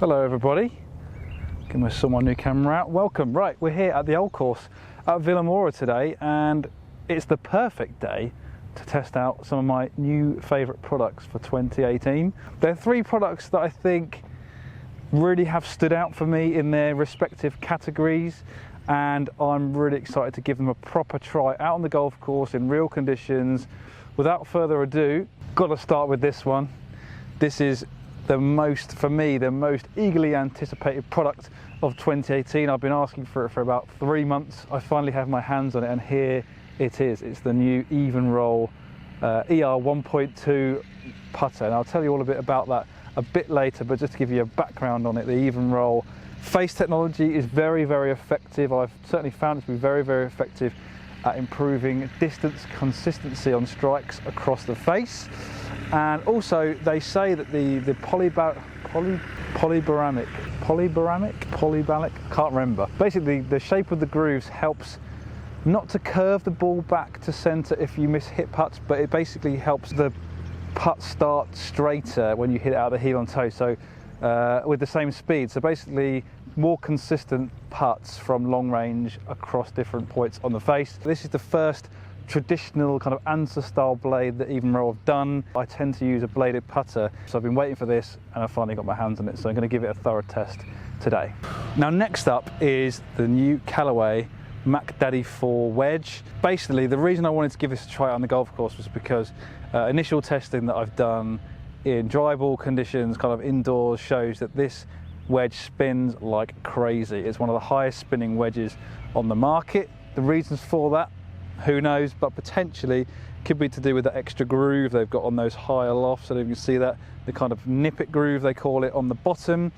Hello everybody, get my new camera out. Welcome. Right, we're here at the Old Course at Vilamoura today, and it's the perfect day to test out some of my new favourite products for 2018. There are three products that I think really have stood out for me in their respective categories, and I'm really excited to give them a proper try out on the golf course in real conditions. Without further ado, got to start with this one. This is for me, the most eagerly anticipated product of 2018. I've been asking for it for about 3 months. I finally have my hands on it, and here it is. It's the new Evnroll ER 1.2 putter, and I'll tell you all a bit about that a bit later, but just to give you a background on it, the Evnroll face technology is very, very effective. I've certainly found it to be very, very effective at improving distance consistency on strikes across the face. And also they say that the polybaric, can't remember. Basically the shape of the grooves helps not to curve the ball back to centre if you miss hit putts, but it basically helps the putt start straighter when you hit it out of the heel on toe, so with the same speed. So basically more consistent putts from long range across different points on the face. This is the first traditional kind of answer style blade that Evnroll have done. I tend to use a bladed putter, so I've been waiting for this and I finally got my hands on it, so I'm going to give it a thorough test today. Now next up is the new Callaway Mack Daddy 4 Wedge. Basically the reason I wanted to give this a try on the golf course was because initial testing that I've done in dry ball conditions, kind of indoors, shows that this wedge spins like crazy. It's one of the highest spinning wedges on the market. The reasons for that, who knows, but potentially could be to do with the extra groove they've got on those higher lofts. So you can see that, the kind of nippet groove they call it on the bottom.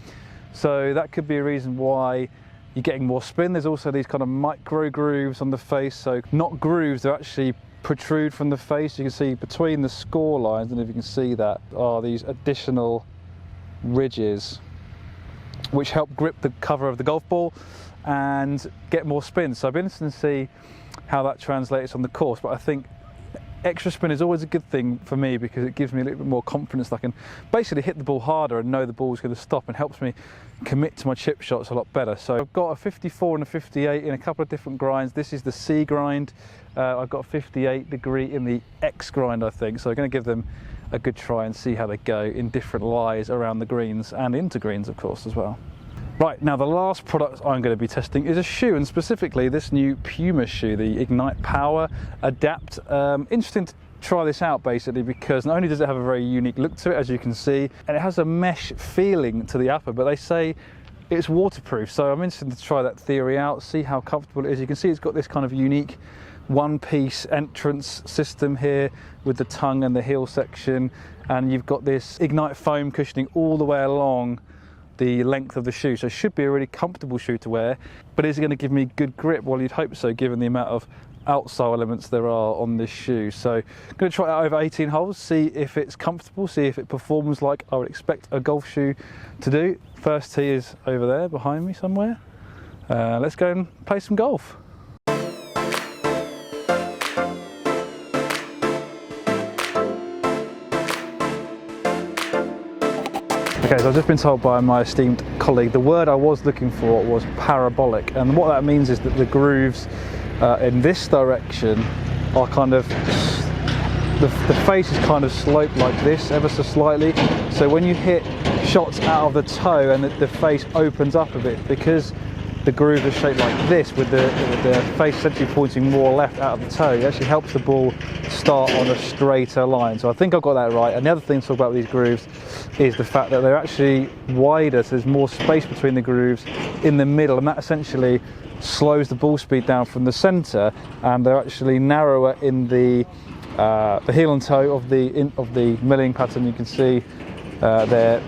So that could be a reason why you're getting more spin. There's also these kind of micro grooves on the face, so not grooves, they're actually protrude from the face. You can see between the score lines, and if you can see that, are these additional ridges which help grip the cover of the golf ball and get more spin. So I've been interested to see how that translates on the course, but I think extra spin is always a good thing for me because it gives me a little bit more confidence that I can basically hit the ball harder and know the ball's going to stop, and helps me commit to my chip shots a lot better. So I've got a 54 and a 58 in a couple of different grinds. This is the C grind. I've got a 58 degree in the X grind, I think. So I'm going to give them a good try and see how they go in different lies around the greens and into greens, of course, as well. Right, now the last product I'm going to be testing is a shoe, and specifically this new Puma shoe, the Ignite Pwradapt. Interesting to try this out basically because not only does it have a very unique look to it, as you can see, and it has a mesh feeling to the upper, but they say it's waterproof. So I'm interested to try that theory out, see how comfortable it is. You can see it's got this kind of unique one-piece entrance system here with the tongue and the heel section, and you've got this Ignite foam cushioning all the way along the length of the shoe, so it should be a really comfortable shoe to wear. But is it going to give me good grip? Well, you'd hope so, given the amount of outsole elements there are on this shoe. So I'm going to try it out over 18 holes, see if it's comfortable, see if it performs like I would expect a golf shoe to do. First tee is over there behind me somewhere. Let's go and play some golf. Okay, so I've just been told by my esteemed colleague the word I was looking for was parabolic, and what that means is that the grooves in this direction are kind of, the face is kind of sloped like this ever so slightly, so when you hit shots out of the toe and the face opens up a bit, because the groove is shaped like this with the face essentially pointing more left out of the toe, it actually helps the ball start on a straighter line. So I think I've got that right. And the other thing to talk about with these grooves is the fact that they're actually wider, so there's more space between the grooves in the middle, and that essentially slows the ball speed down from the centre, and they're actually narrower in the heel and toe of the milling pattern. You can see they're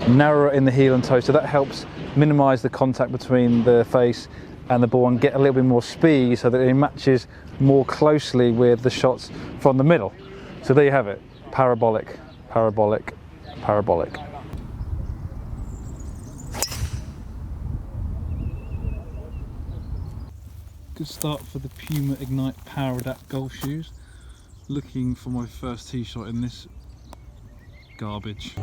narrower in the heel and toe, so that helps minimise the contact between the face and the ball and get a little bit more speed, so that it matches more closely with the shots from the middle. So there you have it, parabolic, parabolic, parabolic. Good start for the Puma Ignite Pwradapt golf shoes. Looking for my first tee shot in this garbage.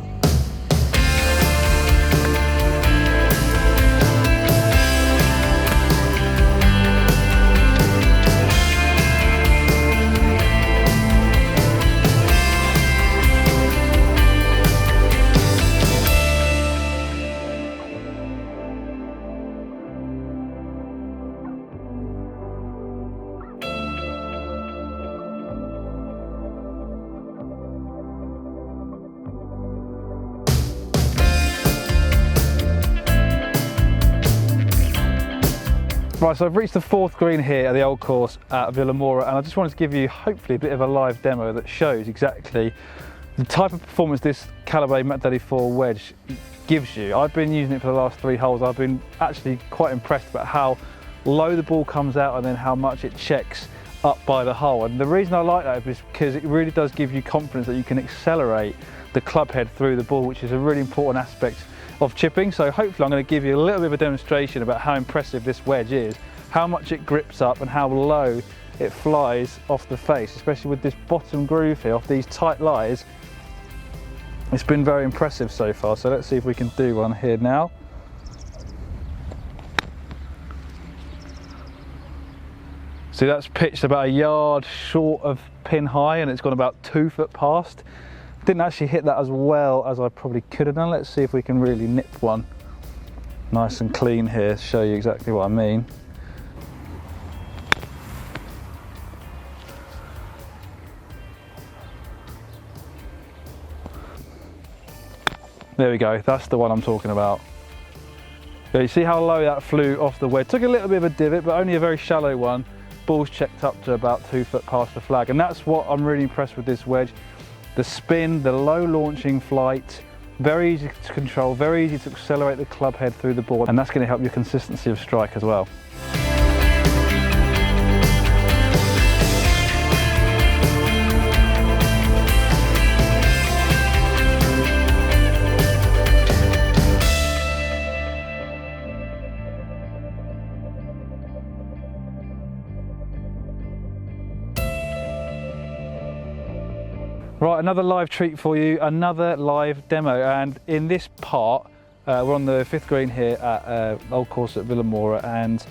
Right, so I've reached the 4th green here at the Old Course at Vilamoura, and I just wanted to give you hopefully a bit of a live demo that shows exactly the type of performance this Callaway Mack Daddy 4 wedge gives you. I've been using it for the last 3 holes. I've been actually quite impressed about how low the ball comes out and then how much it checks up by the hole. And the reason I like that is because it really does give you confidence that you can accelerate the club head through the ball, which is a really important aspect of chipping. So hopefully I'm going to give you a little bit of a demonstration about how impressive this wedge is, how much it grips up and how low it flies off the face, especially with this bottom groove here, off these tight lies. It's been very impressive so far, so let's see if we can do one here now. See, that's pitched about a yard short of pin high and it's gone about 2 foot past. Didn't actually hit that as well as I probably could have done. Let's see if we can really nip one nice and clean here, show you exactly what I mean. There we go, that's the one I'm talking about. Yeah, you see how low that flew off the wedge. Took a little bit of a divot, but only a very shallow one. Ball's checked up to about 2 foot past the flag, and that's what I'm really impressed with this wedge. The spin, the low launching flight, very easy to control, very easy to accelerate the club head through the board, and that's going to help your consistency of strike as well. Right, another live treat for you, another live demo, and in this part we're on the 5th green here at Old Course at Vilamoura, and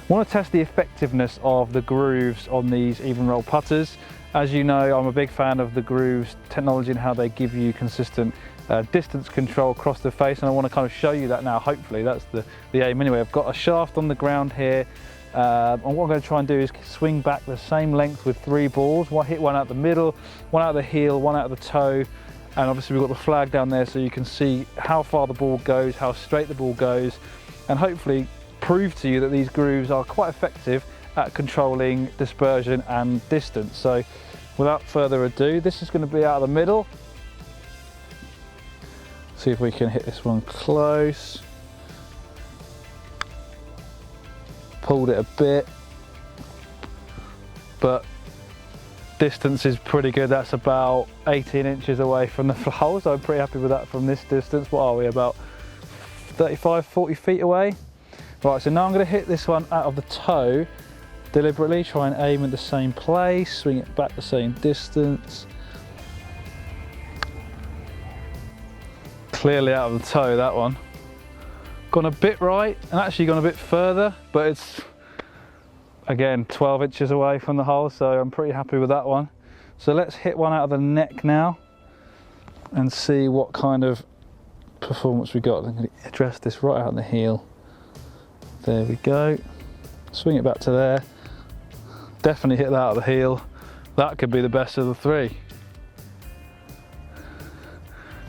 I want to test the effectiveness of the grooves on these Evnroll putters. As you know, I'm a big fan of the grooves technology and how they give you consistent distance control across the face, and I want to kind of show you that now. Hopefully that's the aim anyway. I've got a shaft on the ground here. And what I'm going to try and do is swing back the same length with 3 balls. Hit one out the middle, one out the heel, one out the toe, and obviously we've got the flag down there so you can see how far the ball goes, how straight the ball goes, and hopefully prove to you that these grooves are quite effective at controlling dispersion and distance. So without further ado, this is going to be out of the middle. See if we can hit this one close. Pulled it a bit, but distance is pretty good. That's about 18 inches away from the hole, so I'm pretty happy with that from this distance. What are we, about 35, 40 feet away? Right, so now I'm going to hit this one out of the toe deliberately, try and aim at the same place, swing it back the same distance. Clearly out of the toe, that one. Gone a bit right and actually gone a bit further, but it's again 12 inches away from the hole, so I'm pretty happy with that one. So let's hit one out of the neck now and see what kind of performance we got. I'm going to address this right out of the heel. There we go. Swing it back to there. Definitely hit that out of the heel. That could be the best of the 3.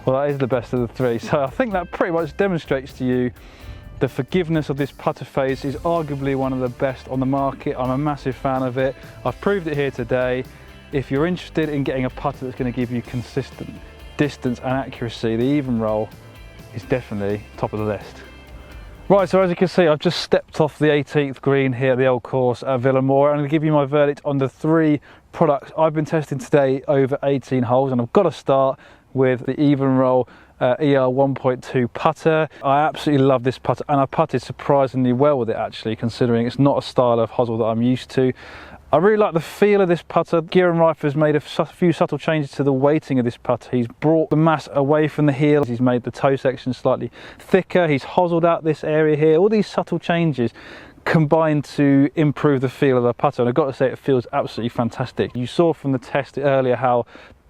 Well, that is the best of the 3, so I think that pretty much demonstrates to you the forgiveness of this putter face is arguably one of the best on the market. I'm a massive fan of it. I've proved it here today. If you're interested in getting a putter that's going to give you consistent distance and accuracy, the Evnroll is definitely top of the list. Right, so as you can see, I've just stepped off the 18th green here at the Old Course at Vilamoura. I'm going to give you my verdict on the 3 products I've been testing today over 18 holes, and I've got to start with the Evnroll ER 1.2 putter. I absolutely love this putter, and I putted surprisingly well with it actually, considering it's not a style of hosel that I'm used to. I really like the feel of this putter. Kieran Rife has made a few subtle changes to the weighting of this putter. He's brought the mass away from the heel. He's made the toe section slightly thicker. He's hoseled out this area here. All these subtle changes combined to improve the feel of the putter, and I've got to say it feels absolutely fantastic. You saw from the test earlier how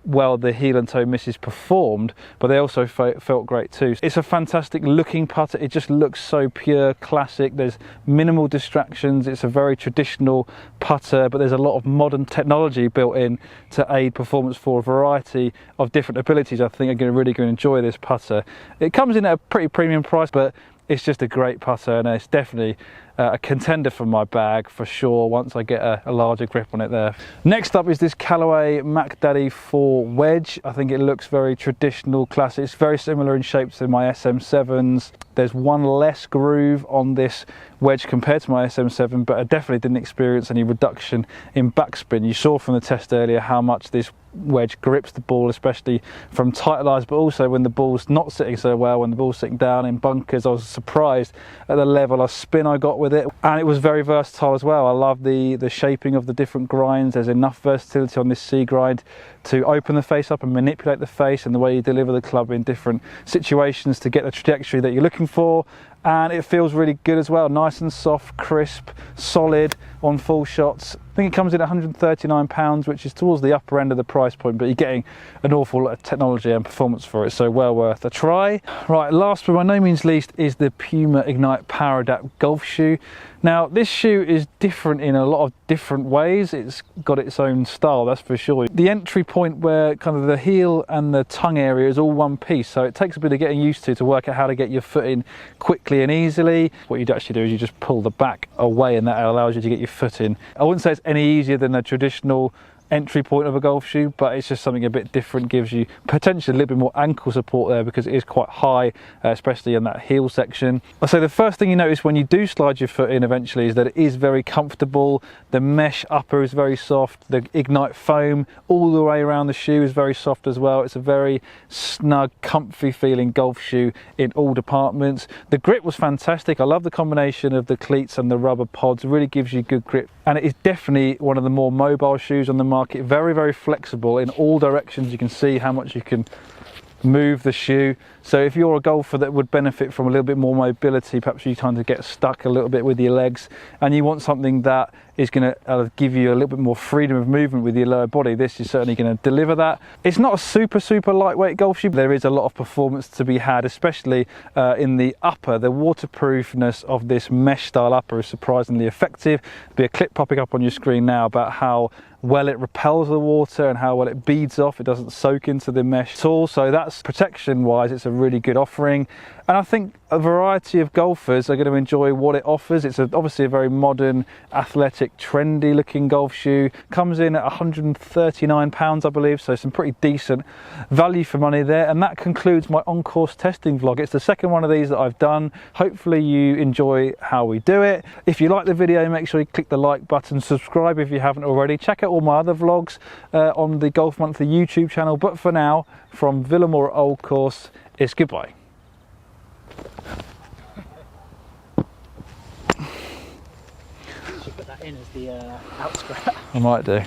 well the heel and toe misses performed, but they also felt great too. It's a fantastic looking putter. It just looks so pure, classic. There's minimal distractions. It's a very traditional putter, but there's a lot of modern technology built in to aid performance for a variety of different abilities. I think you're really going to enjoy this putter. It comes in at a pretty premium price, but it's just a great putter, and it's definitely a contender for my bag for sure once I get a larger grip on it there. Next up is this Callaway Mack Daddy 4 Wedge. I think it looks very traditional, classic. It's very similar in shape to my SM7s. There's one less groove on this wedge compared to my SM7, but I definitely didn't experience any reduction in backspin. You saw from the test earlier how much this wedge grips the ball, especially from tight lies, but also when the ball's not sitting so well, when the ball's sitting down in bunkers. I was surprised at the level of spin I got with it, and it was very versatile as well. I love the shaping of the different grinds. There's enough versatility on this C grind to open the face up and manipulate the face and the way you deliver the club in different situations to get the trajectory that you're looking for. And it feels really good as well, nice and soft, crisp, solid on full shots. I think it comes in at £139, which is towards the upper end of the price point, but you're getting an awful lot of technology and performance for it, so well worth a try. Right, last but by no means least is the Puma Ignite Pwradapt golf shoe. Now, this shoe is different in a lot of different ways. It's got its own style, that's for sure. The entry point where kind of the heel and the tongue area is all one piece, so it takes a bit of getting used to work out how to get your foot in quickly and easily. What you'd actually do is you just pull the back away, and that allows you to get your foot in. I wouldn't say it's any easier than a traditional entry point of a golf shoe, but it's just something a bit different, gives you potentially a little bit more ankle support there because it is quite high, especially in that heel section. I'd say the first thing you notice when you do slide your foot in eventually is that it is very comfortable. The mesh upper is very soft, the Ignite foam all the way around the shoe is very soft as well. It's a very snug, comfy feeling golf shoe in all departments. The grip was fantastic. I love the combination of the cleats and the rubber pods, it really gives you good grip, and it is definitely one of the more mobile shoes on the market. Very, very flexible in all directions. You can see how much you can move the shoe. So if you're a golfer that would benefit from a little bit more mobility, perhaps you're trying to get stuck a little bit with your legs and you want something that is going to give you a little bit more freedom of movement with your lower body, this is certainly going to deliver that. It's not a super lightweight golf shoe, but there is a lot of performance to be had, especially in the upper. The waterproofness of this mesh style upper is surprisingly effective. There'll be a clip popping up on your screen now about how well it repels the water and how well it beads off. It doesn't soak into the mesh at all, so that's protection wise, it's a really good offering. And I think a variety of golfers are going to enjoy what it offers. It's obviously a very modern, athletic, trendy looking golf shoe. Comes in at £139, I believe, so some pretty decent value for money there. And that concludes my on-course testing vlog. It's the second one of these that I've done. Hopefully you enjoy how we do it. If you like the video, make sure you click the like button, subscribe if you haven't already. Check out all my other vlogs on the Golf Monthly YouTube channel. But for now, from Vilamoura Old Course, it's goodbye. Should put that in as the outscrap. I might do.